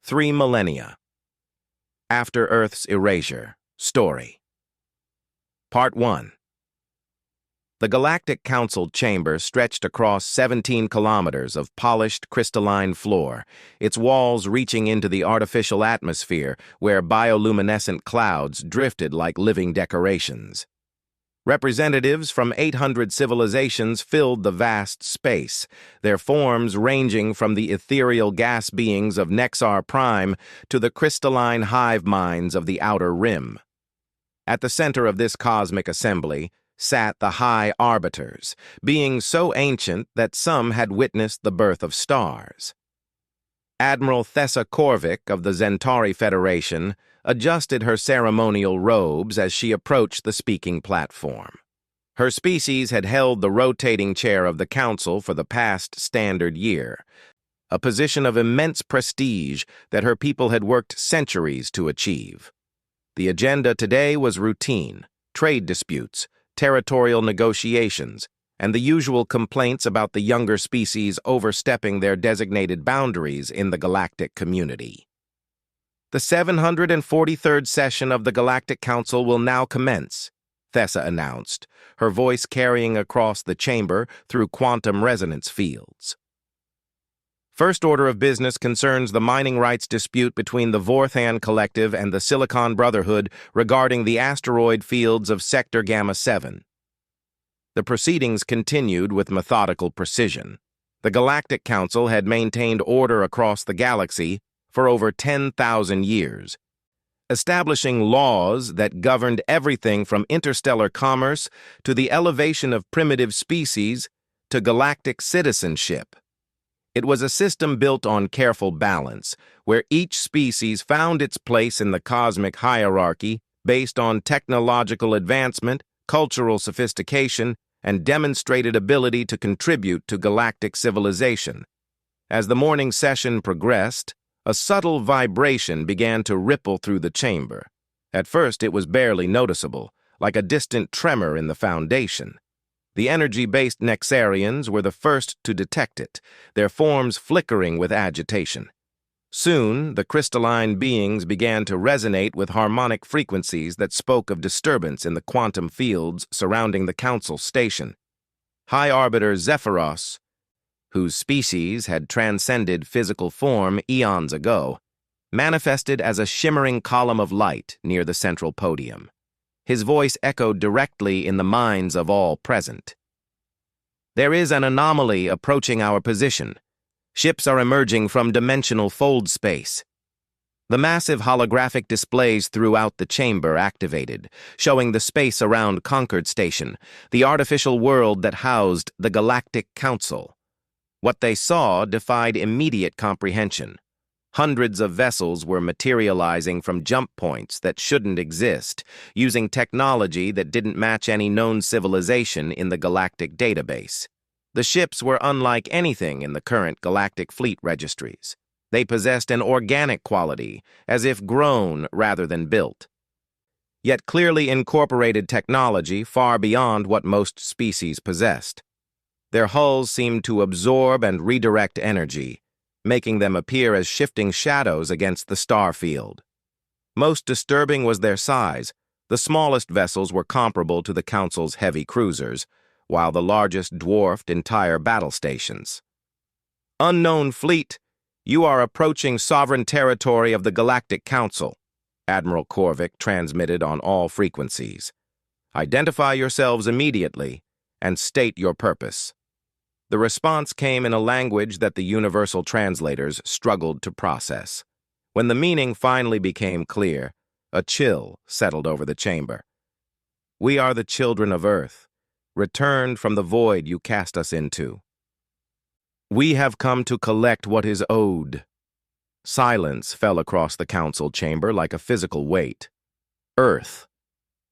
3 Millennia. After Earth's Erasure Story. Part 1. The Galactic Council chamber stretched across 17 kilometers of polished crystalline floor, its walls reaching into the artificial atmosphere where bioluminescent clouds drifted like living decorations. Representatives from 800 civilizations filled the vast space, their forms ranging from the ethereal gas beings of Nexar Prime to the crystalline hive minds of the Outer Rim. At the center of this cosmic assembly sat the High Arbiters, beings so ancient that some had witnessed the birth of stars. Admiral Thessa Korvik of the Zentauri Federation adjusted her ceremonial robes as she approached the speaking platform. Her species had held the rotating chair of the Council for the past standard year, a position of immense prestige that her people had worked centuries to achieve. The agenda today was routine, trade disputes, territorial negotiations, and the usual complaints about the younger species overstepping their designated boundaries in the galactic community. The 743rd session of the Galactic Council will now commence, Thessa announced, her voice carrying across the chamber through quantum resonance fields. First order of business concerns the mining rights dispute between the Vorthan Collective and the Silicon Brotherhood regarding the asteroid fields of Sector Gamma 7. The proceedings continued with methodical precision. The Galactic Council had maintained order across the galaxy for over 10,000 years, establishing laws that governed everything from interstellar commerce to the elevation of primitive species to galactic citizenship. It was a system built on careful balance, where each species found its place in the cosmic hierarchy based on technological advancement, cultural sophistication, and demonstrated ability to contribute to galactic civilization. As the morning session progressed, a subtle vibration began to ripple through the chamber. At first, it was barely noticeable, like a distant tremor in the foundation. The energy-based Nexarians were the first to detect it, their forms flickering with agitation. Soon, the crystalline beings began to resonate with harmonic frequencies that spoke of disturbance in the quantum fields surrounding the Council station. High Arbiter Zephyros, whose species had transcended physical form eons ago, manifested as a shimmering column of light near the central podium. His voice echoed directly in the minds of all present. "There is an anomaly approaching our position. Ships are emerging from dimensional fold space." The massive holographic displays throughout the chamber activated, showing the space around Concord Station, the artificial world that housed the Galactic Council. What they saw defied immediate comprehension. Hundreds of vessels were materializing from jump points that shouldn't exist, using technology that didn't match any known civilization in the galactic database. The ships were unlike anything in the current galactic fleet registries. They possessed an organic quality, as if grown rather than built. Yet clearly incorporated technology far beyond what most species possessed. Their hulls seemed to absorb and redirect energy, making them appear as shifting shadows against the star field. Most disturbing was their size. The smallest vessels were comparable to the Council's heavy cruisers, while the largest dwarfed entire battle stations. "Unknown fleet, you are approaching sovereign territory of the Galactic Council," Admiral Korvik transmitted on all frequencies. "Identify yourselves immediately and state your purpose." The response came in a language that the universal translators struggled to process. When the meaning finally became clear, a chill settled over the chamber. "We are the children of Earth, returned from the void you cast us into. We have come to collect what is owed." Silence fell across the council chamber like a physical weight. Earth.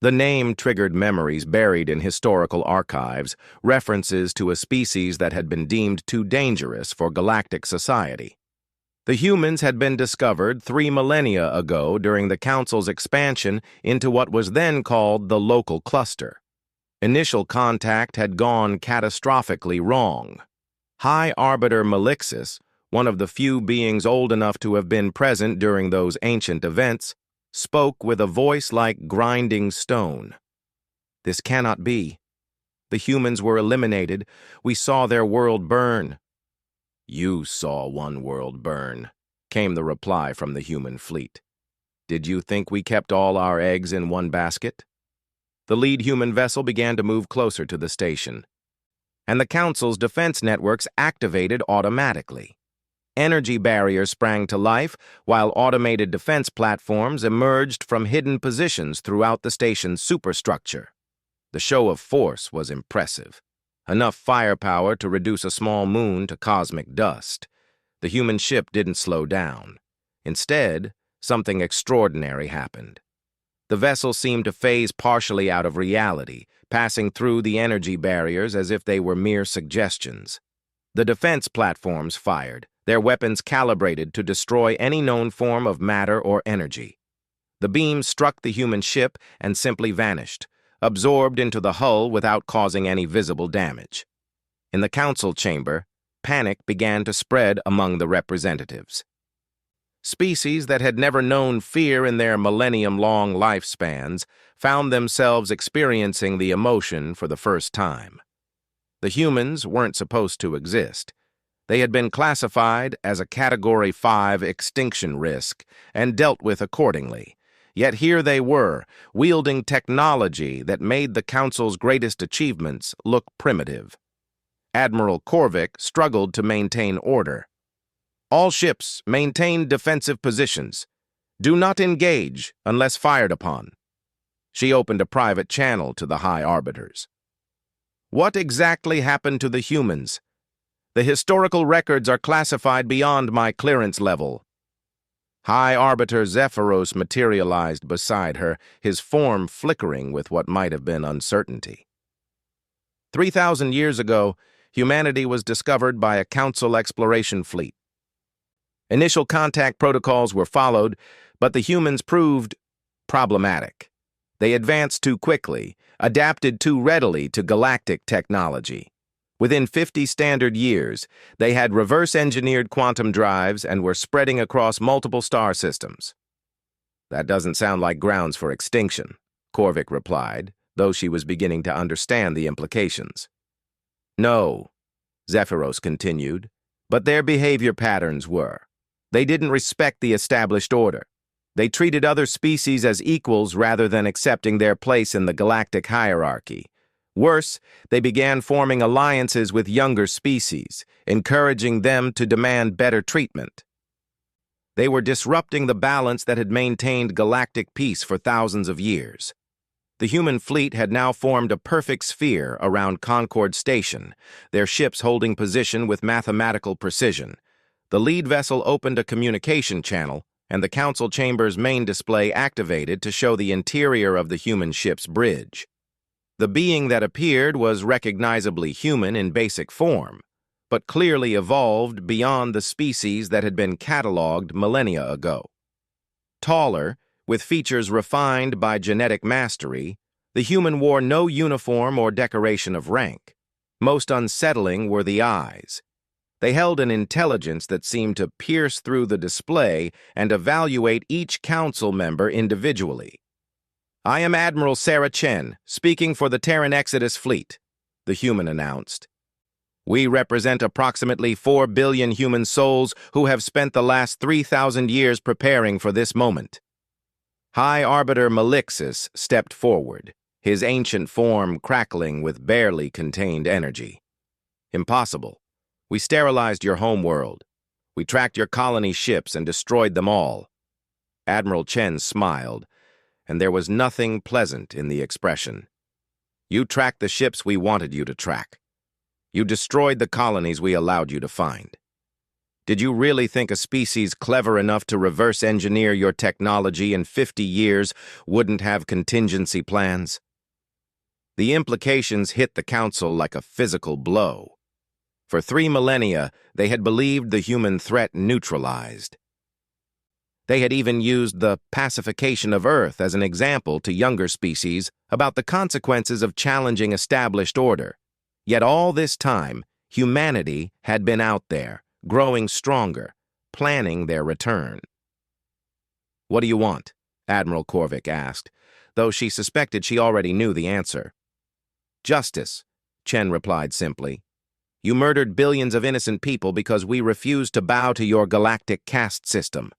The name triggered memories buried in historical archives, references to a species that had been deemed too dangerous for galactic society. The humans had been discovered 3 millennia ago during the Council's expansion into what was then called the local cluster. Initial contact had gone catastrophically wrong. High Arbiter Malixis one of the few beings old enough to have been present during those ancient events, spoke with a voice like grinding stone. "This cannot be. The humans were eliminated. We saw their world burn." "You saw one world burn," came the reply from the human fleet. "Did you think we kept all our eggs in one basket?" The lead human vessel began to move closer to the station, and the Council's defense networks activated automatically. Energy barriers sprang to life, while automated defense platforms emerged from hidden positions throughout the station's superstructure. The show of force was impressive. Enough firepower to reduce a small moon to cosmic dust. The human ship didn't slow down. Instead, something extraordinary happened. The vessel seemed to phase partially out of reality, passing through the energy barriers as if they were mere suggestions. The defense platforms fired, their weapons calibrated to destroy any known form of matter or energy. The beams struck the human ship and simply vanished, absorbed into the hull without causing any visible damage. In the council chamber, panic began to spread among the representatives. Species that had never known fear in their millennium-long lifespans found themselves experiencing the emotion for the first time. The humans weren't supposed to exist. They had been classified as a Category 5 extinction risk and dealt with accordingly. Yet here they were, wielding technology that made the Council's greatest achievements look primitive. Admiral Korvik struggled to maintain order. "All ships maintain defensive positions. Do not engage unless fired upon." She opened a private channel to the High Arbiters. "What exactly happened to the humans? The historical records are classified beyond my clearance level." High Arbiter Zephyros materialized beside her, his form flickering with what might have been uncertainty. 3,000 years ago, humanity was discovered by a Council exploration fleet. Initial contact protocols were followed, but the humans proved problematic. They advanced too quickly, adapted too readily to galactic technology. Within 50 standard years, they had reverse-engineered quantum drives and were spreading across multiple star systems. "That doesn't sound like grounds for extinction," Korvik replied, though she was beginning to understand the implications. "No," Zephyros continued, "but their behavior patterns were. They didn't respect the established order. They treated other species as equals rather than accepting their place in the galactic hierarchy. Worse, they began forming alliances with younger species, encouraging them to demand better treatment. They were disrupting the balance that had maintained galactic peace for thousands of years. The human fleet had now formed a perfect sphere around Concord Station, their ships holding position with mathematical precision. The lead vessel opened a communication channel, and the council chamber's main display activated to show the interior of the human ship's bridge. The being that appeared was recognizably human in basic form, but clearly evolved beyond the species that had been cataloged millennia ago. Taller, with features refined by genetic mastery, the human wore no uniform or decoration of rank. Most unsettling were the eyes. They held an intelligence that seemed to pierce through the display and evaluate each council member individually. "I am Admiral Sarah Chen, speaking for the Terran Exodus Fleet," the human announced. "We represent approximately 4 billion human souls who have spent the last 3,000 years preparing for this moment." High Arbiter Malixis stepped forward, his ancient form crackling with barely contained energy. "Impossible. We sterilized your homeworld. We tracked your colony ships and destroyed them all." Admiral Chen smiled, and there was nothing pleasant in the expression. "You tracked the ships we wanted you to track. You destroyed the colonies we allowed you to find. Did you really think a species clever enough to reverse engineer your technology in 50 years wouldn't have contingency plans?" The implications hit the council like a physical blow. For 3 millennia, they had believed the human threat neutralized. They had even used the pacification of Earth as an example to younger species about the consequences of challenging established order. Yet all this time, humanity had been out there, growing stronger, planning their return. "What do you want?" Admiral Korvik asked, though she suspected she already knew the answer. "Justice," Chen replied simply. "You murdered billions of innocent people because we refused to bow to your galactic caste system.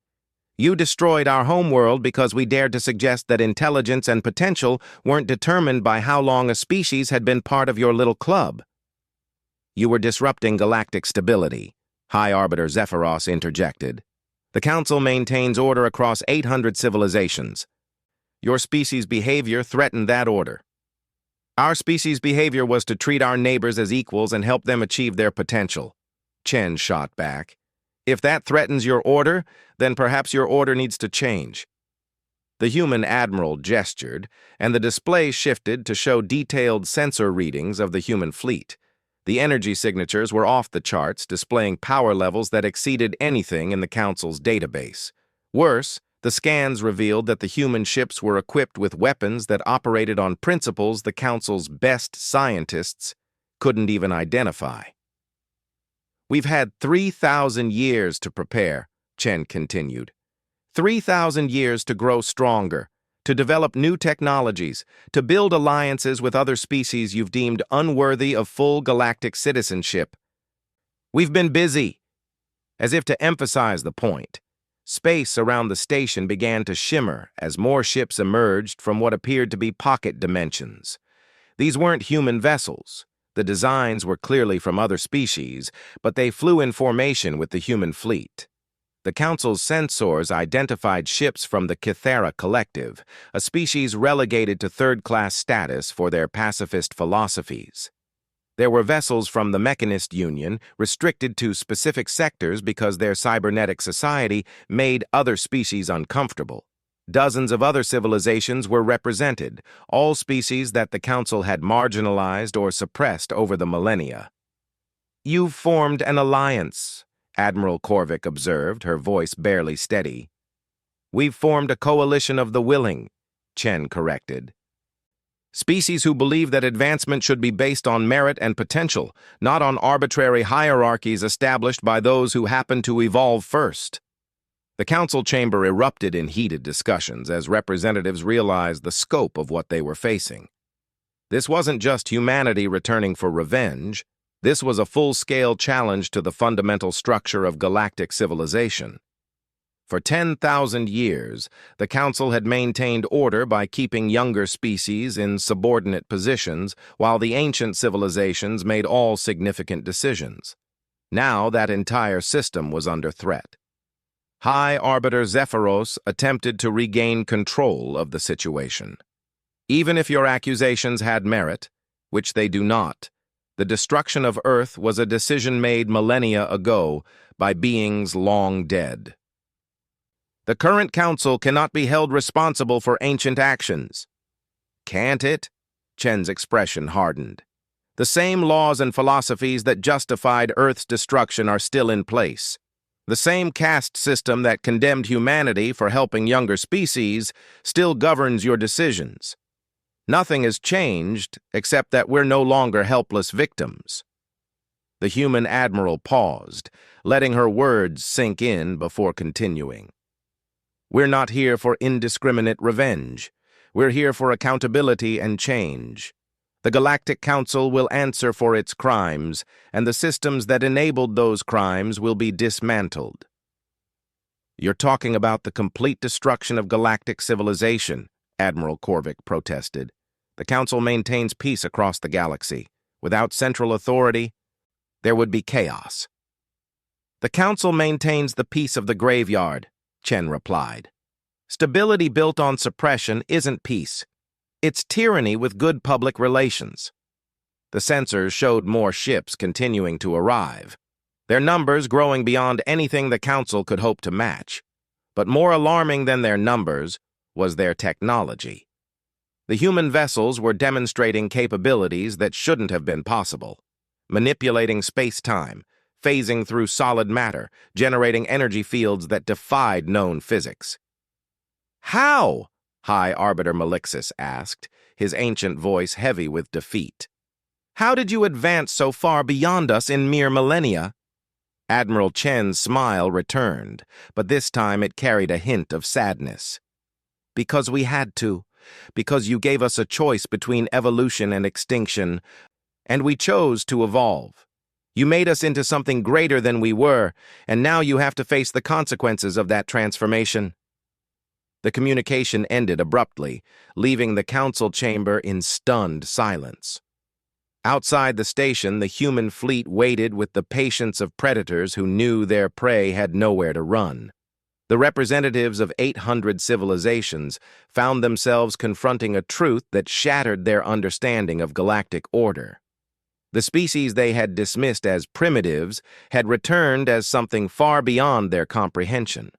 You destroyed our homeworld because we dared to suggest that intelligence and potential weren't determined by how long a species had been part of your little club. You were disrupting galactic stability," High Arbiter Zephyros interjected. "The Council maintains order across 800 civilizations. Your species' behavior threatened that order. Our species' behavior was to treat our neighbors as equals and help them achieve their potential," Chen shot back. "If that threatens your order, then perhaps your order needs to change." The human admiral gestured, and the display shifted to show detailed sensor readings of the human fleet. The energy signatures were off the charts, displaying power levels that exceeded anything in the Council's database. Worse, the scans revealed that the human ships were equipped with weapons that operated on principles the Council's best scientists couldn't even identify. "We've had 3,000 years to prepare," Chen continued. 3,000 years to grow stronger, to develop new technologies, to build alliances with other species you've deemed unworthy of full galactic citizenship. We've been busy." As if to emphasize the point, space around the station began to shimmer as more ships emerged from what appeared to be pocket dimensions. These weren't human vessels. The designs were clearly from other species, but they flew in formation with the human fleet. The Council's sensors identified ships from the Kythera Collective, a species relegated to third-class status for their pacifist philosophies. There were vessels from the Mechanist Union, restricted to specific sectors because their cybernetic society made other species uncomfortable. Dozens of other civilizations were represented, all species that the Council had marginalized or suppressed over the millennia. "You've formed an alliance," Admiral Korvik observed, her voice barely steady. "We've formed a coalition of the willing," Chen corrected. "Species who believe that advancement should be based on merit and potential, not on arbitrary hierarchies established by those who happen to evolve first." The Council chamber erupted in heated discussions as representatives realized the scope of what they were facing. This wasn't just humanity returning for revenge. This was a full-scale challenge to the fundamental structure of galactic civilization. For 10,000 years, the Council had maintained order by keeping younger species in subordinate positions, while the ancient civilizations made all significant decisions. Now that entire system was under threat. High Arbiter Zephyros attempted to regain control of the situation. "Even if your accusations had merit, which they do not, the destruction of Earth was a decision made millennia ago by beings long dead. The current Council cannot be held responsible for ancient actions." "Can't it?" Chen's expression hardened. "The same laws and philosophies that justified Earth's destruction are still in place. The same caste system that condemned humanity for helping younger species still governs your decisions. Nothing has changed except that we're no longer helpless victims." The human admiral paused, letting her words sink in before continuing. "We're not here for indiscriminate revenge. We're here for accountability and change. The Galactic Council will answer for its crimes, and the systems that enabled those crimes will be dismantled." "You're talking about the complete destruction of galactic civilization," Admiral Korvik protested. "The Council maintains peace across the galaxy. Without central authority, there would be chaos." "The Council maintains the peace of the graveyard," Chen replied. "Stability built on suppression isn't peace. It's tyranny with good public relations." The sensors showed more ships continuing to arrive, their numbers growing beyond anything the Council could hope to match. But more alarming than their numbers was their technology. The human vessels were demonstrating capabilities that shouldn't have been possible, manipulating space-time, phasing through solid matter, generating energy fields that defied known physics. "How?" High Arbiter Malixus asked, his ancient voice heavy with defeat. "How did you advance so far beyond us in mere millennia?" Admiral Chen's smile returned, but this time it carried a hint of sadness. Because we had to. Because you gave us a choice between evolution and extinction, and we chose to evolve. You made us into something greater than we were, and now you have to face the consequences of that transformation. The communication ended abruptly, leaving the council chamber in stunned silence. Outside the station, the human fleet waited with the patience of predators who knew their prey had nowhere to run. The representatives of 800 civilizations found themselves confronting a truth that shattered their understanding of galactic order. The species they had dismissed as primitives had returned as something far beyond their comprehension.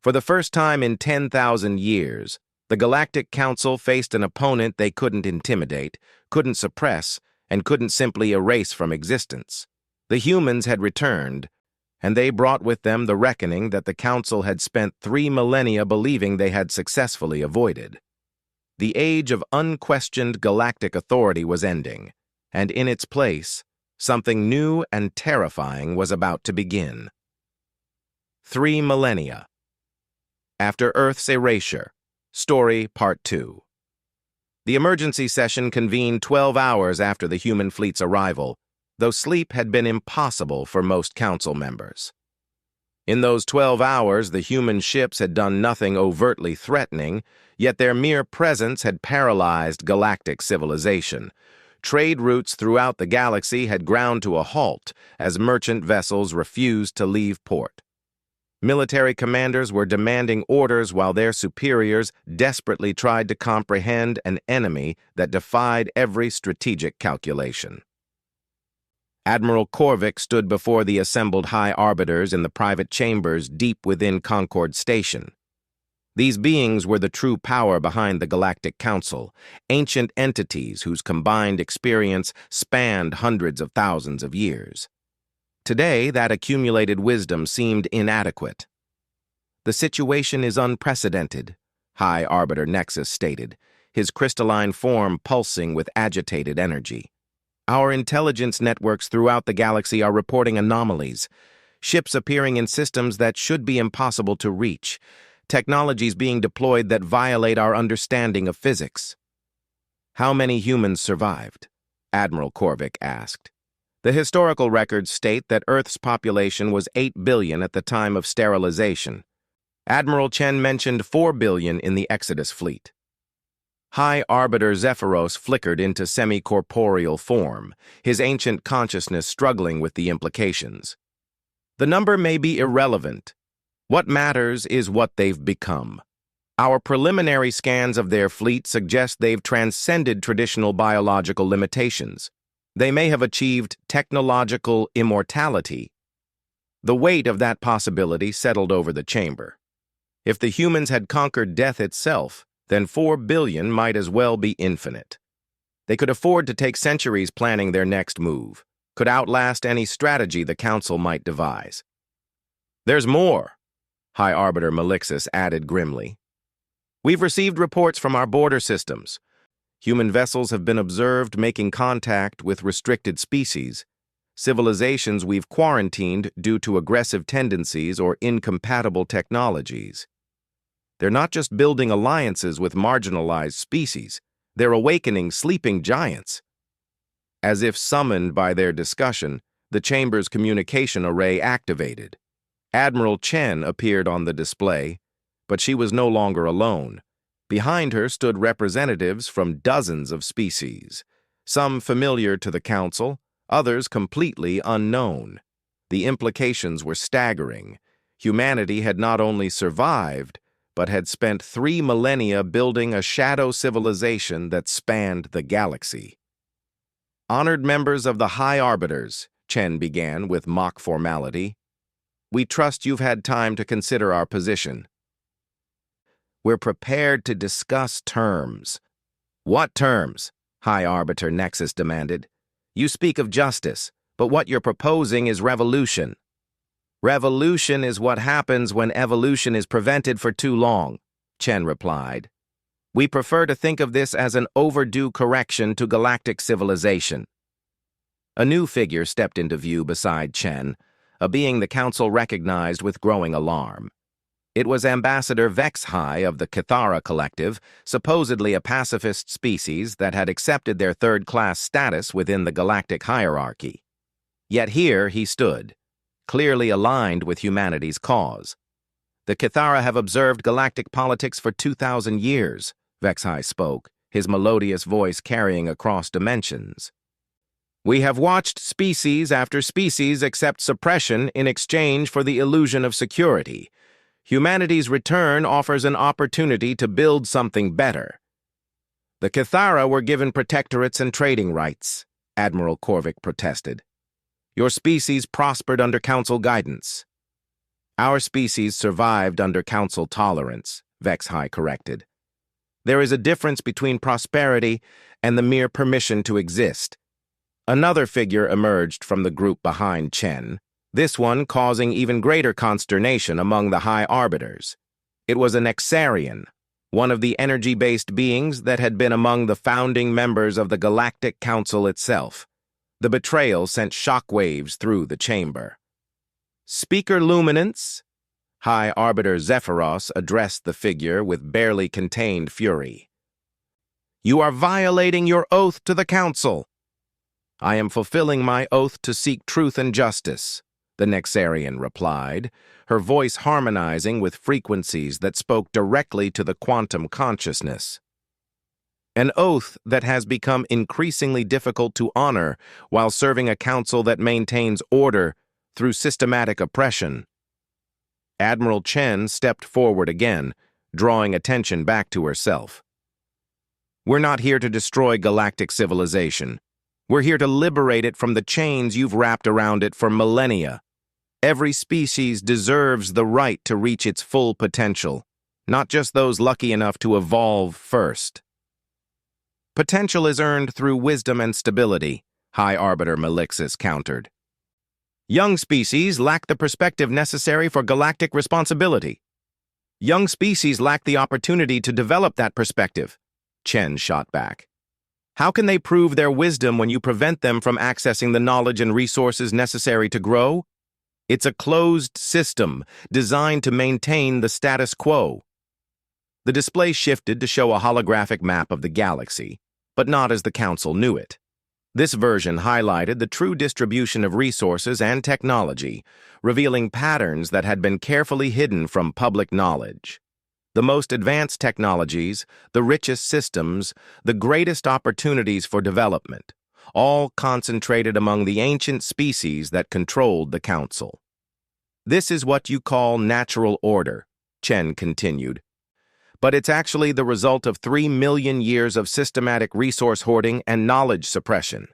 For the first time in 10,000 years, the Galactic Council faced an opponent they couldn't intimidate, couldn't suppress, and couldn't simply erase from existence. The humans had returned, and they brought with them the reckoning that the Council had spent 3 millennia believing they had successfully avoided. The age of unquestioned galactic authority was ending, and in its place, something new and terrifying was about to begin. 3 millennia. After Earth's Erasure, Story Part 2. The emergency session convened 12 hours after the human fleet's arrival, though sleep had been impossible for most council members. In those 12 hours, the human ships had done nothing overtly threatening, yet their mere presence had paralyzed galactic civilization. Trade routes throughout the galaxy had ground to a halt as merchant vessels refused to leave port. Military commanders were demanding orders while their superiors desperately tried to comprehend an enemy that defied every strategic calculation. Admiral Korvik stood before the assembled high arbiters in the private chambers deep within Concord Station. These beings were the true power behind the Galactic Council, ancient entities whose combined experience spanned hundreds of thousands of years. Today, that accumulated wisdom seemed inadequate. "The situation is unprecedented," High Arbiter Nexus stated, his crystalline form pulsing with agitated energy. "Our intelligence networks throughout the galaxy are reporting anomalies, ships appearing in systems that should be impossible to reach, technologies being deployed that violate our understanding of physics." "How many humans survived?" Admiral Korvik asked. The historical records state that Earth's population was 8 billion at the time of sterilization. Admiral Chen mentioned 4 billion in the Exodus fleet. High Arbiter Zephyros flickered into semi-corporeal form, his ancient consciousness struggling with the implications. "The number may be irrelevant. What matters is what they've become. Our preliminary scans of their fleet suggest they've transcended traditional biological limitations. They may have achieved technological immortality." The weight of that possibility settled over the chamber. If the humans had conquered death itself, then 4 billion might as well be infinite. They could afford to take centuries planning their next move, could outlast any strategy the Council might devise. "There's more," High Arbiter Malixus added grimly. "We've received reports from our border systems. Human vessels have been observed making contact with restricted species, civilizations we've quarantined due to aggressive tendencies or incompatible technologies. They're not just building alliances with marginalized species, they're awakening sleeping giants." As if summoned by their discussion, the chamber's communication array activated. Admiral Chen appeared on the display, but she was no longer alone. Behind her stood representatives from dozens of species, some familiar to the Council, others completely unknown. The implications were staggering. Humanity had not only survived, but had spent 3 millennia building a shadow civilization that spanned the galaxy. "Honored members of the High Arbiters," Chen began with mock formality, "we trust you've had time to consider our position. We're prepared to discuss terms." "What terms?" High Arbiter Nexus demanded. "You speak of justice, but what you're proposing is revolution." "Revolution is what happens when evolution is prevented for too long," Chen replied. "We prefer to think of this as an overdue correction to galactic civilization." A new figure stepped into view beside Chen, a being the Council recognized with growing alarm. It was Ambassador Vexhai of the Cathara Collective, supposedly a pacifist species that had accepted their third-class status within the galactic hierarchy. Yet here he stood, clearly aligned with humanity's cause. The Cathara have observed galactic politics for 2,000 years, Vexhai spoke, his melodious voice carrying across dimensions. We have watched species after species accept suppression in exchange for the illusion of security. Humanity's return offers an opportunity to build something better. The Cathara were given protectorates and trading rights, Admiral Korvik protested. Your species prospered under Council guidance. Our species survived under Council tolerance, Vexhai corrected. There is a difference between prosperity and the mere permission to exist. Another figure emerged from the group behind Chen, this one causing even greater consternation among the High Arbiters. It was an Exarian, one of the energy-based beings that had been among the founding members of the Galactic Council itself. The betrayal sent shockwaves through the chamber. Speaker Luminance, High Arbiter Zephyros addressed the figure with barely contained fury. You are violating your oath to the Council. I am fulfilling my oath to seek truth and justice, the Nexarian replied, her voice harmonizing with frequencies that spoke directly to the quantum consciousness. An oath that has become increasingly difficult to honor while serving a council that maintains order through systematic oppression. Admiral Chen stepped forward again, drawing attention back to herself. We're not here to destroy galactic civilization. We're here to liberate it from the chains you've wrapped around it for millennia. Every species deserves the right to reach its full potential, not just those lucky enough to evolve first. Potential is earned through wisdom and stability, High Arbiter Melixis countered. Young species lack the perspective necessary for galactic responsibility. Young species lack the opportunity to develop that perspective, Chen shot back. How can they prove their wisdom when you prevent them from accessing the knowledge and resources necessary to grow? It's a closed system designed to maintain the status quo. The display shifted to show a holographic map of the galaxy, but not as the Council knew it. This version highlighted the true distribution of resources and technology, revealing patterns that had been carefully hidden from public knowledge. The most advanced technologies, the richest systems, the greatest opportunities for development, all concentrated among the ancient species that controlled the Council. This is what you call natural order, Chen continued. But it's actually the result of 3 million years of systematic resource hoarding and knowledge suppression.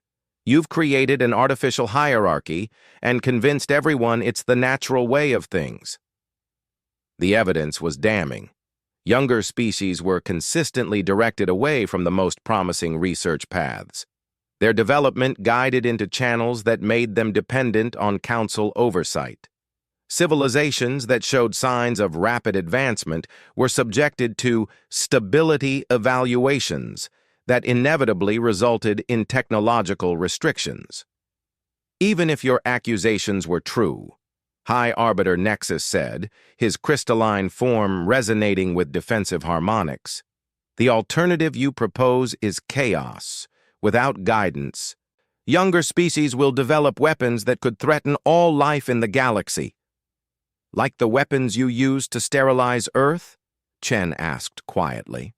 You've created an artificial hierarchy and convinced everyone it's the natural way of things. The evidence was damning. Younger species were consistently directed away from the most promising research paths. Their development guided into channels that made them dependent on Council oversight. Civilizations that showed signs of rapid advancement were subjected to stability evaluations that inevitably resulted in technological restrictions. Even if your accusations were true, High Arbiter Nexus said, his crystalline form resonating with defensive harmonics, the alternative you propose is chaos, without guidance. Younger species will develop weapons that could threaten all life in the galaxy. Like the weapons you used to sterilize Earth? Chen asked quietly.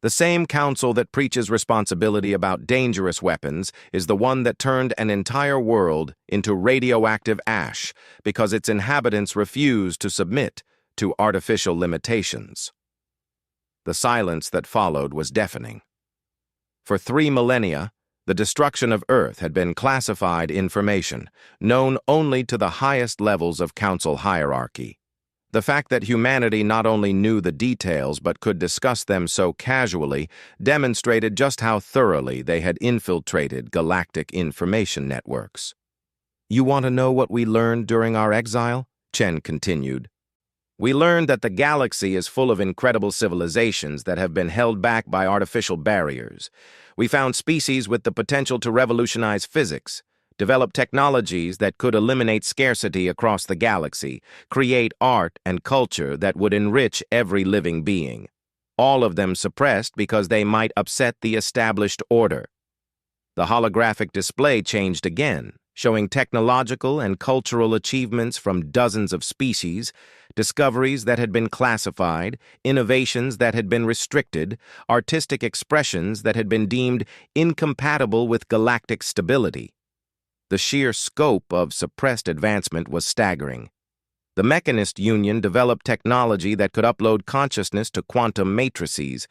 The same council that preaches responsibility about dangerous weapons is the one that turned an entire world into radioactive ash because its inhabitants refused to submit to artificial limitations. The silence that followed was deafening. For 3 millennia, the destruction of Earth had been classified information, known only to the highest levels of Council hierarchy. The fact that humanity not only knew the details but could discuss them so casually demonstrated just how thoroughly they had infiltrated galactic information networks. You want to know what we learned during our exile? Chen continued. We learned that the galaxy is full of incredible civilizations that have been held back by artificial barriers. We found species with the potential to revolutionize physics, develop technologies that could eliminate scarcity across the galaxy, create art and culture that would enrich every living being. All of them suppressed because they might upset the established order. The holographic display changed again, showing technological and cultural achievements from dozens of species, discoveries that had been classified, innovations that had been restricted, artistic expressions that had been deemed incompatible with galactic stability. The sheer scope of suppressed advancement was staggering. The Mechanist Union developed technology that could upload consciousness to quantum matrices,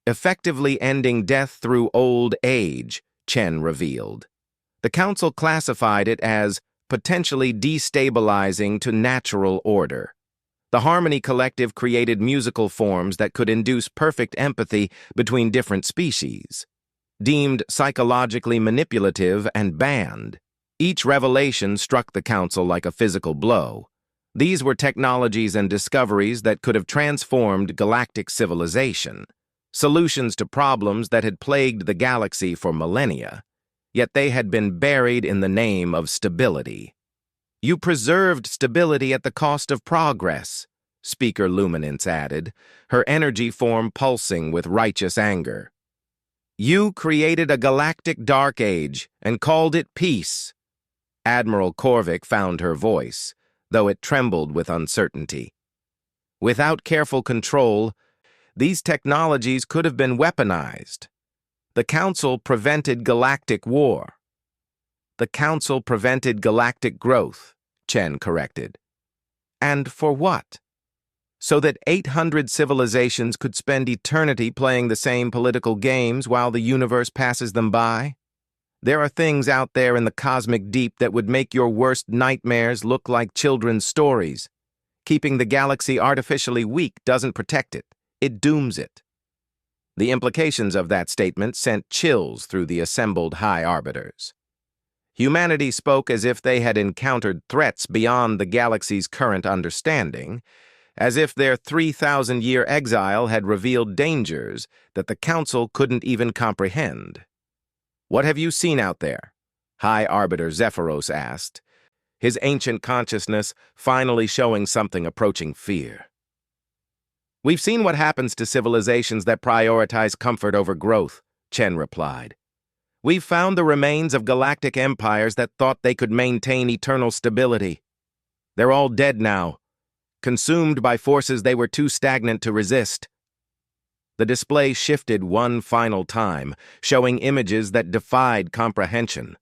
effectively ending death through old age, Chen revealed. The Council classified it as potentially destabilizing to natural order. The Harmony Collective created musical forms that could induce perfect empathy between different species. Deemed psychologically manipulative and banned, each revelation struck the Council like a physical blow. These were technologies and discoveries that could have transformed galactic civilization, solutions to problems that had plagued the galaxy for millennia, yet they had been buried in the name of stability. You preserved stability at the cost of progress, Speaker Luminance added, her energy form pulsing with righteous anger. You created a galactic dark age and called it peace. Admiral Korvik found her voice, though it trembled with uncertainty. Without careful control, these technologies could have been weaponized. The Council prevented galactic war. The Council prevented galactic growth, Chen corrected. And for what? So that 800 civilizations could spend eternity playing the same political games while the universe passes them by? There are things out there in the cosmic deep that would make your worst nightmares look like children's stories. Keeping the galaxy artificially weak doesn't protect it. It dooms it. The implications of that statement sent chills through the assembled high arbiters. Humanity spoke as if they had encountered threats beyond the galaxy's current understanding, as if their 3,000-year exile had revealed dangers that the Council couldn't even comprehend. What have you seen out there? High Arbiter Zephyros asked, his ancient consciousness finally showing something approaching fear. We've seen what happens to civilizations that prioritize comfort over growth, Chen replied. We've found the remains of galactic empires that thought they could maintain eternal stability. They're all dead now, consumed by forces they were too stagnant to resist. The display shifted one final time, showing images that defied comprehension.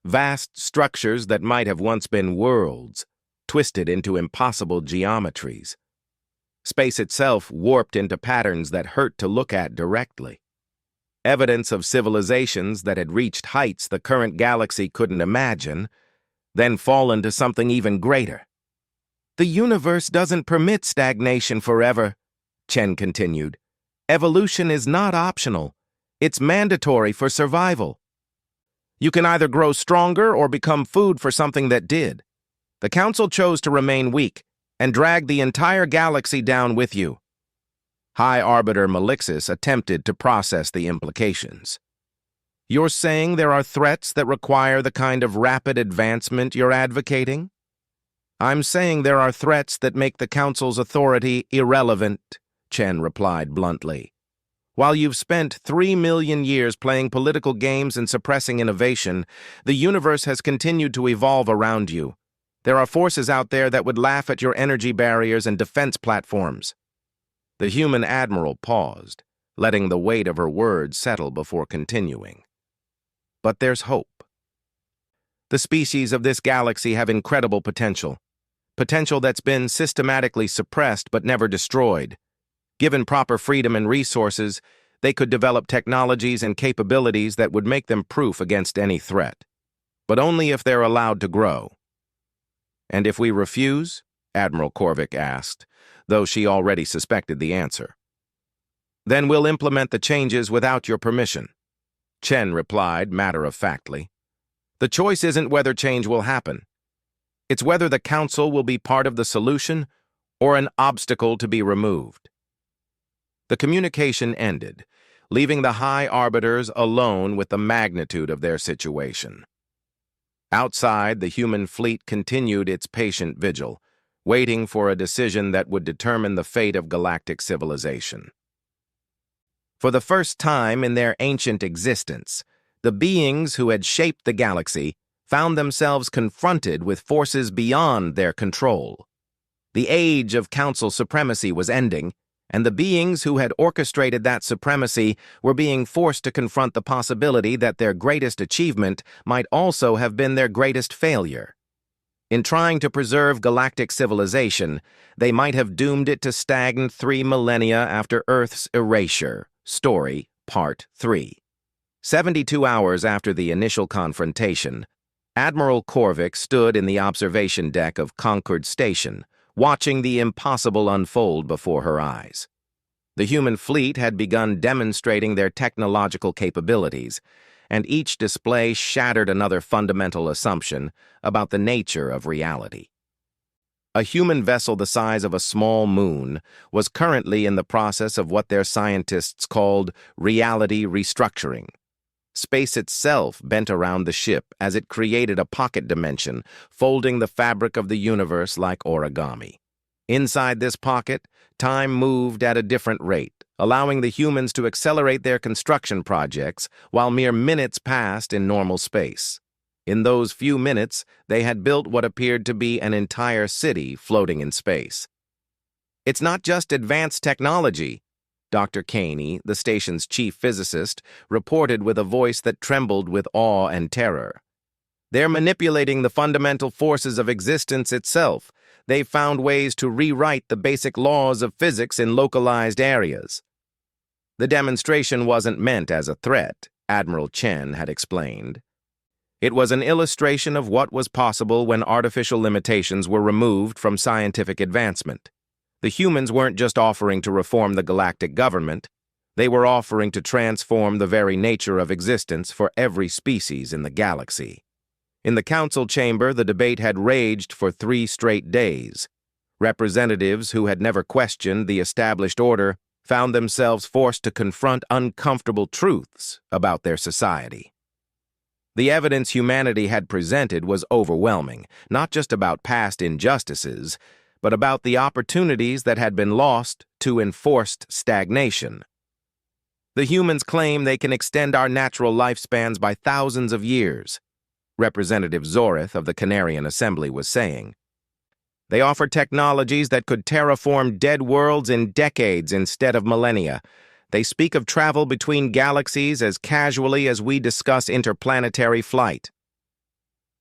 Vast structures that might have once been worlds, twisted into impossible geometries. Space itself warped into patterns that hurt to look at directly. Evidence of civilizations that had reached heights the current galaxy couldn't imagine, then fallen to something even greater. The universe doesn't permit stagnation forever, Chen continued. Evolution is not optional. It's mandatory for survival. You can either grow stronger or become food for something that did. The Council chose to remain weak and drag the entire galaxy down with you. High Arbiter Malixis attempted to process the implications. You're saying there are threats that require the kind of rapid advancement you're advocating? I'm saying there are threats that make the Council's authority irrelevant, Chen replied bluntly. While you've spent 3 million years playing political games and suppressing innovation, the universe has continued to evolve around you. There are forces out there that would laugh at your energy barriers and defense platforms. The human admiral paused, letting the weight of her words settle before continuing. But there's hope. The species of this galaxy have incredible potential. Potential that's been systematically suppressed but never destroyed. Given proper freedom and resources, they could develop technologies and capabilities that would make them proof against any threat. But only if they're allowed to grow. And if we refuse? Admiral Korvik asked, though she already suspected the answer. Then we'll implement the changes without your permission, Chen replied matter-of-factly. The choice isn't whether change will happen. It's whether the Council will be part of the solution or an obstacle to be removed. The communication ended, leaving the High Arbiters alone with the magnitude of their situation. Outside, the human fleet continued its patient vigil, waiting for a decision that would determine the fate of galactic civilization. For the first time in their ancient existence, the beings who had shaped the galaxy found themselves confronted with forces beyond their control. The age of council supremacy was ending, and the beings who had orchestrated that supremacy were being forced to confront the possibility that their greatest achievement might also have been their greatest failure. In trying to preserve galactic civilization, they might have doomed it to stagnate 3 millennia after Earth's erasure. Story, Part 3. 72 hours after the initial confrontation, Admiral Korvik stood in the observation deck of Concord Station, watching the impossible unfold before her eyes. The human fleet had begun demonstrating their technological capabilities, and each display shattered another fundamental assumption about the nature of reality. A human vessel the size of a small moon was currently in the process of what their scientists called reality restructuring. Space itself bent around the ship as it created a pocket dimension, folding the fabric of the universe like origami. Inside this pocket, time moved at a different rate, allowing the humans to accelerate their construction projects while mere minutes passed in normal space. In those few minutes, they had built what appeared to be an entire city floating in space. "It's not just advanced technology," Dr. Caney, the station's chief physicist, reported with a voice that trembled with awe and terror. "They're manipulating the fundamental forces of existence itself. They've found ways to rewrite the basic laws of physics in localized areas." The demonstration wasn't meant as a threat, Admiral Chen had explained. It was an illustration of what was possible when artificial limitations were removed from scientific advancement. The humans weren't just offering to reform the galactic government, they were offering to transform the very nature of existence for every species in the galaxy. In the council chamber, the debate had raged for 3 straight days. Representatives who had never questioned the established order found themselves forced to confront uncomfortable truths about their society. The evidence humanity had presented was overwhelming, not just about past injustices, but about the opportunities that had been lost to enforced stagnation. "The humans claim they can extend our natural lifespans by thousands of years," Representative Zorith of the Canarian Assembly was saying. "They offer technologies that could terraform dead worlds in decades instead of millennia. They speak of travel between galaxies as casually as we discuss interplanetary flight."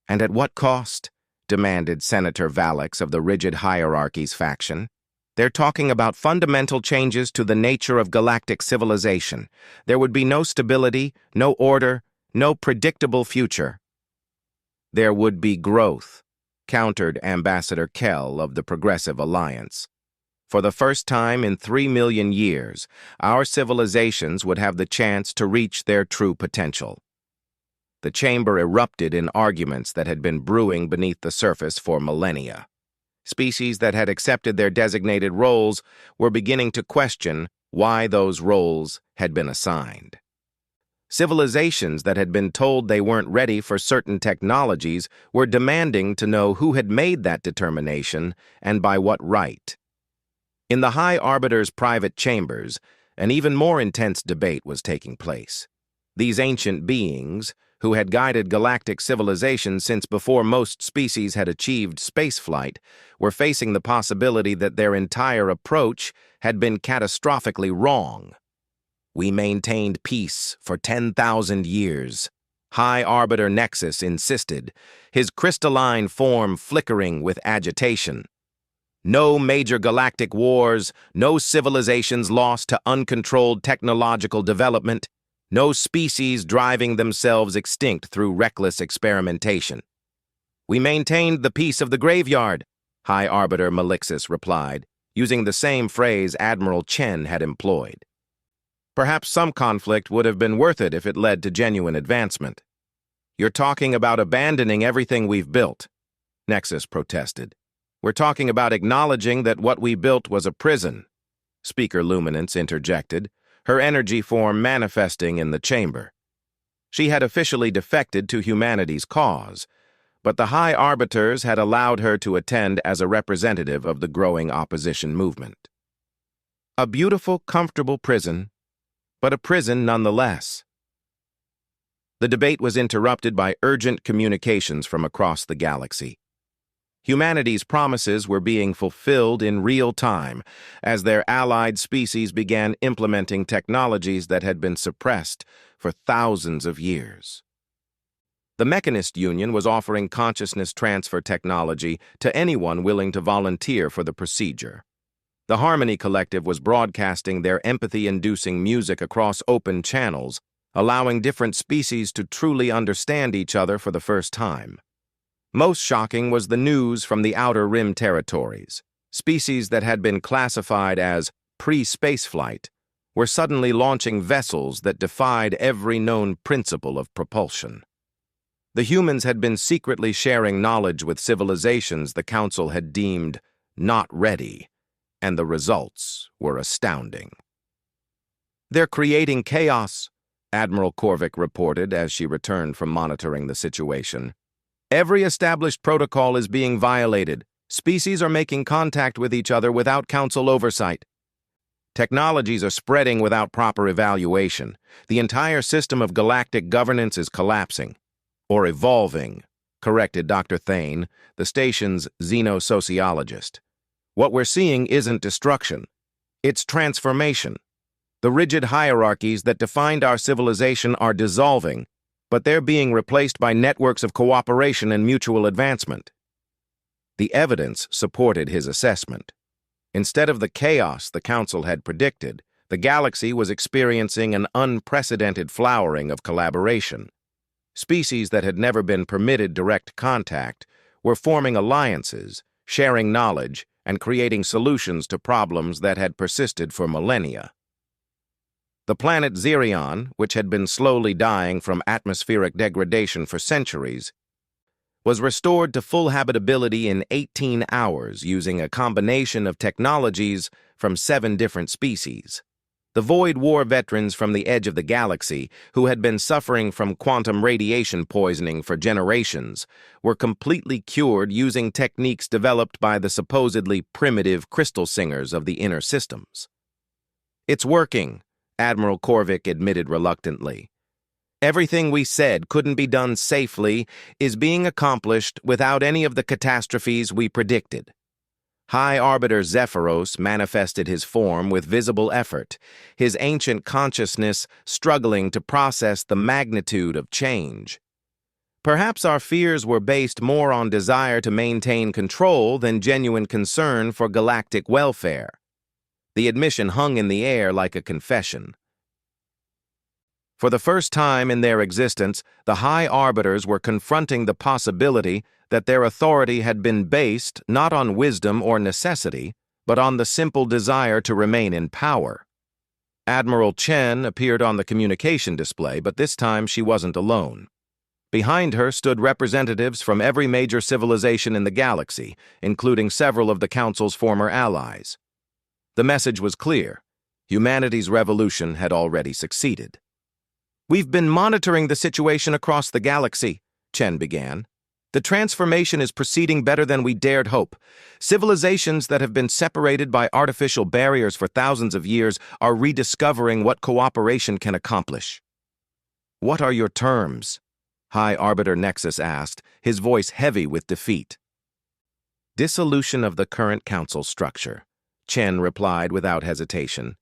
"And at what cost?" demanded Senator Valix of the Rigid Hierarchies faction. "They're talking about fundamental changes to the nature of galactic civilization. There would be no stability, no order, no predictable future." "There would be growth," countered Ambassador Kell of the Progressive Alliance. "For the first time in 3 million years, our civilizations would have the chance to reach their true potential." The chamber erupted in arguments that had been brewing beneath the surface for millennia. Species that had accepted their designated roles were beginning to question why those roles had been assigned. Civilizations that had been told they weren't ready for certain technologies were demanding to know who had made that determination and by what right. In the High Arbiter's private chambers, an even more intense debate was taking place. These ancient beings, who had guided galactic civilization since before most species had achieved spaceflight, were facing the possibility that their entire approach had been catastrophically wrong. "We maintained peace for 10,000 years," High Arbiter Nexus insisted, his crystalline form flickering with agitation. "No major galactic wars, no civilizations lost to uncontrolled technological development, no species driving themselves extinct through reckless experimentation." "We maintained the peace of the graveyard," High Arbiter Malixis replied, using the same phrase Admiral Chen had employed. "Perhaps some conflict would have been worth it if it led to genuine advancement." "You're talking about abandoning everything we've built," Nexus protested. "We're talking about acknowledging that what we built was a prison," Speaker Luminance interjected, her energy form manifesting in the chamber. She had officially defected to humanity's cause. but the High Arbiters had allowed her to attend as a representative of the growing opposition movement. A beautiful, comfortable prison, but a prison nonetheless. The debate was interrupted by urgent communications from across the galaxy. Humanity's promises were being fulfilled in real time as their allied species began implementing technologies that had been suppressed for thousands of years. The Mechanist Union was offering consciousness transfer technology to anyone willing to volunteer for the procedure. The Harmony Collective was broadcasting their empathy-inducing music across open channels, allowing different species to truly understand each other for the first time. Most shocking was the news from the Outer Rim territories. Species that had been classified as pre-spaceflight were suddenly launching vessels that defied every known principle of propulsion. The humans had been secretly sharing knowledge with civilizations the Council had deemed not ready, and the results were astounding. "They're creating chaos," Admiral Korvik reported as she returned from monitoring the situation. "Every established protocol is being violated. Species are making contact with each other without Council oversight. Technologies are spreading without proper evaluation. The entire system of galactic governance is collapsing. Or evolving," corrected Dr. Thane, the station's xenosociologist. "What we're seeing isn't destruction. It's transformation. The rigid hierarchies that defined our civilization are dissolving, but they're being replaced by networks of cooperation and mutual advancement." The evidence supported his assessment. Instead of the chaos the Council had predicted, the galaxy was experiencing an unprecedented flowering of collaboration. Species that had never been permitted direct contact were forming alliances, sharing knowledge, and creating solutions to problems that had persisted for millennia. The planet Xerion, which had been slowly dying from atmospheric degradation for centuries, was restored to full habitability in 18 hours using a combination of technologies from 7 different species. The Void War veterans from the edge of the galaxy, who had been suffering from quantum radiation poisoning for generations, were completely cured using techniques developed by the supposedly primitive crystal singers of the inner systems. "It's working," Admiral Korvik admitted reluctantly. "Everything we said couldn't be done safely is being accomplished without any of the catastrophes we predicted." High Arbiter Zephyros manifested his form with visible effort, his ancient consciousness struggling to process the magnitude of change. "Perhaps our fears were based more on desire to maintain control than genuine concern for galactic welfare." The admission hung in the air like a confession. For the first time in their existence, the High Arbiters were confronting the possibility that their authority had been based not on wisdom or necessity, but on the simple desire to remain in power. Admiral Chen appeared on the communication display, but this time she wasn't alone. Behind her stood representatives from every major civilization in the galaxy, including several of the Council's former allies. The message was clear. Humanity's revolution had already succeeded. "We've been monitoring the situation across the galaxy," Chen began. "The transformation is proceeding better than we dared hope. Civilizations that have been separated by artificial barriers for thousands of years are rediscovering what cooperation can accomplish." "What are your terms?" High Arbiter Nexus asked, his voice heavy with defeat. "Dissolution of the current council structure," Chen replied without hesitation.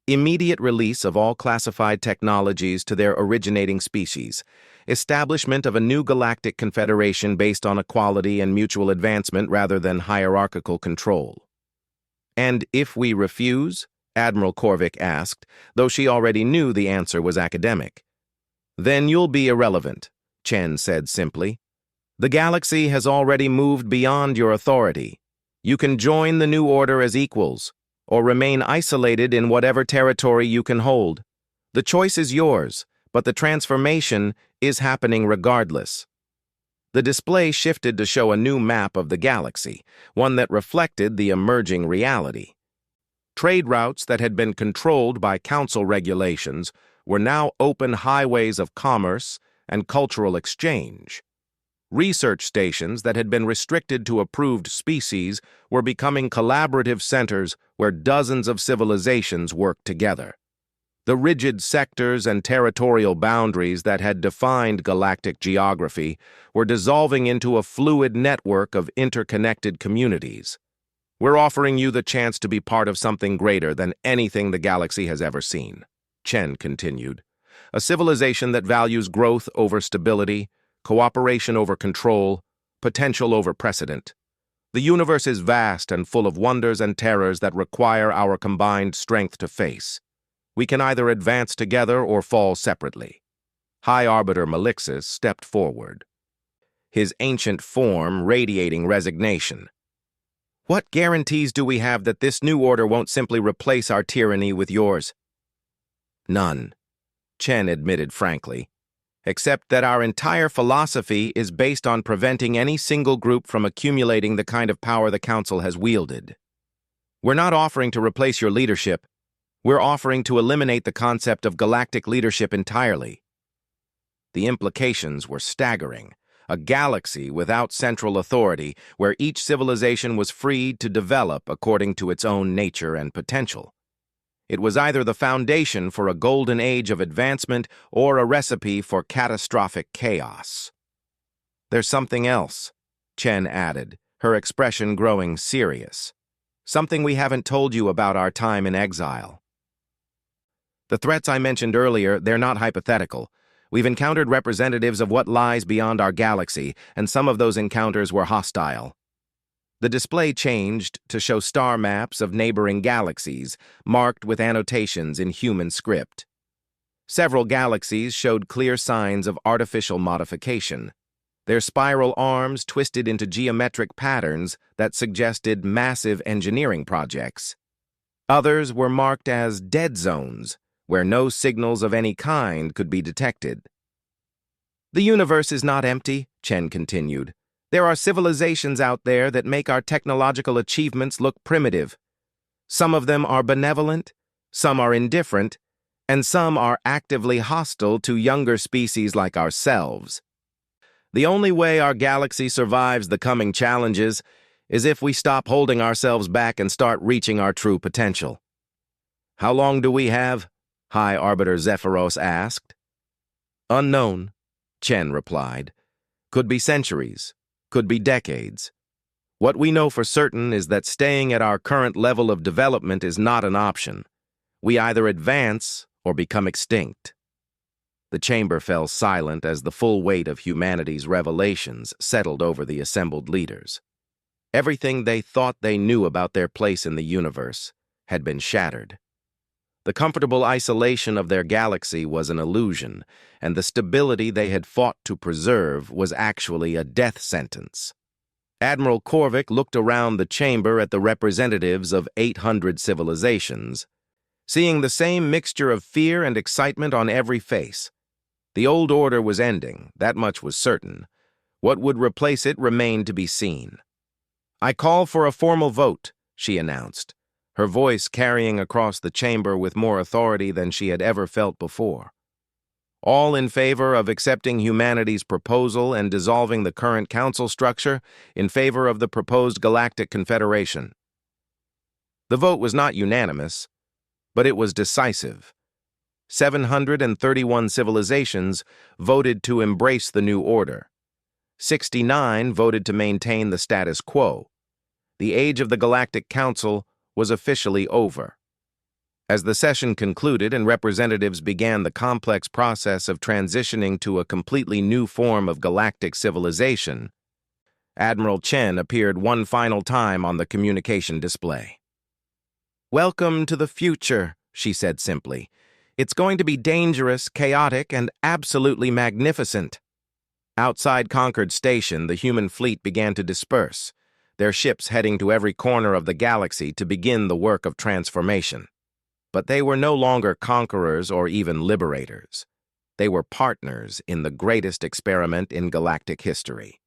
"Immediate release of all classified technologies to their originating species. Establishment of a new galactic confederation based on equality and mutual advancement rather than hierarchical control." "And if we refuse?" Admiral Korvik asked, though she already knew the answer was academic. "Then you'll be irrelevant," Chen said simply. "The galaxy has already moved beyond your authority. You can join the new order as equals, or remain isolated in whatever territory you can hold. The choice is yours, but the transformation is happening regardless." The display shifted to show a new map of the galaxy, one that reflected the emerging reality. Trade routes that had been controlled by council regulations were now open highways of commerce and cultural exchange. Research stations that had been restricted to approved species were becoming collaborative centers where dozens of civilizations worked together. The rigid sectors and territorial boundaries that had defined galactic geography were dissolving into a fluid network of interconnected communities. We're offering you the chance to be part of something greater than anything the galaxy has ever seen, Chen continued. A civilization that values growth over stability, cooperation over control, potential over precedent. The universe is vast and full of wonders and terrors that require our combined strength to face. We can either advance together or fall separately. High Arbiter Malixus stepped forward, his ancient form radiating resignation. What guarantees do we have that this new order won't simply replace our tyranny with yours? None, Chen admitted frankly, except that our entire philosophy is based on preventing any single group from accumulating the kind of power the Council has wielded. We're not offering to replace your leadership. We're offering to eliminate the concept of galactic leadership entirely. The implications were staggering. A galaxy without central authority, where each civilization was free to develop according to its own nature and potential. It was either the foundation for a golden age of advancement or a recipe for catastrophic chaos. There's something else, Chen added, her expression growing serious. Something we haven't told you about our time in exile. The threats I mentioned earlier, they're not hypothetical. We've encountered representatives of what lies beyond our galaxy, and some of those encounters were hostile. The display changed to show star maps of neighboring galaxies, marked with annotations in human script. Several galaxies showed clear signs of artificial modification. Their spiral arms twisted into geometric patterns that suggested massive engineering projects. Others were marked as dead zones, where no signals of any kind could be detected. The universe is not empty, Chen continued. There are civilizations out there that make our technological achievements look primitive. Some of them are benevolent, some are indifferent, and some are actively hostile to younger species like ourselves. The only way our galaxy survives the coming challenges is if we stop holding ourselves back and start reaching our true potential. How long do we have? High Arbiter Zephyros asked. Unknown, Chen replied. Could be centuries, could be decades. What we know for certain is that staying at our current level of development is not an option. We either advance or become extinct. The chamber fell silent as the full weight of humanity's revelations settled over the assembled leaders. Everything they thought they knew about their place in the universe had been shattered. The comfortable isolation of their galaxy was an illusion, and the stability they had fought to preserve was actually a death sentence. Admiral Korvik looked around the chamber at the representatives of 800 civilizations, seeing the same mixture of fear and excitement on every face. The old order was ending, that much was certain. What would replace it remained to be seen. I call for a formal vote, she announced, her voice carrying across the chamber with more authority than she had ever felt before. All in favor of accepting humanity's proposal and dissolving the current council structure in favor of the proposed Galactic Confederation. The vote was not unanimous, but it was decisive. 731 civilizations voted to embrace the new order. 69 voted to maintain the status quo. The age of the Galactic Council was officially over. As the session concluded and representatives began the complex process of transitioning to a completely new form of galactic civilization, Admiral Chen appeared one final time on the communication display. "Welcome to the future," she said simply. "It's going to be dangerous, chaotic, and absolutely magnificent." Outside Concord Station, the human fleet began to disperse, their ships heading to every corner of the galaxy to begin the work of transformation. But they were no longer conquerors or even liberators. They were partners in the greatest experiment in galactic history.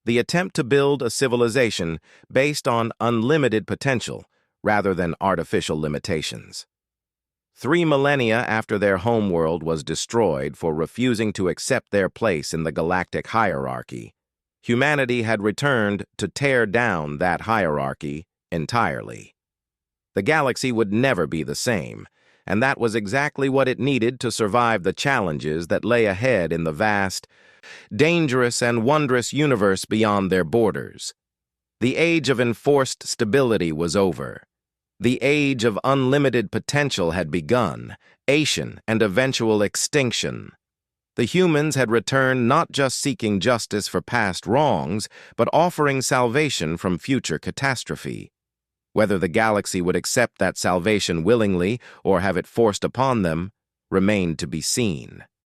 The attempt to build a civilization based on unlimited potential rather than artificial limitations. 3 millennia after their homeworld was destroyed for refusing to accept their place in the galactic hierarchy, humanity had returned to tear down that hierarchy entirely. The galaxy would never be the same, and that was exactly what it needed to survive the challenges that lay ahead in the vast, dangerous, and wondrous universe beyond their borders. The age of enforced stability was over. The age of unlimited potential had begun, ascension and eventual extinction. The humans had returned not just seeking justice for past wrongs, but offering salvation from future catastrophe. Whether the galaxy would accept that salvation willingly or have it forced upon them remained to be seen.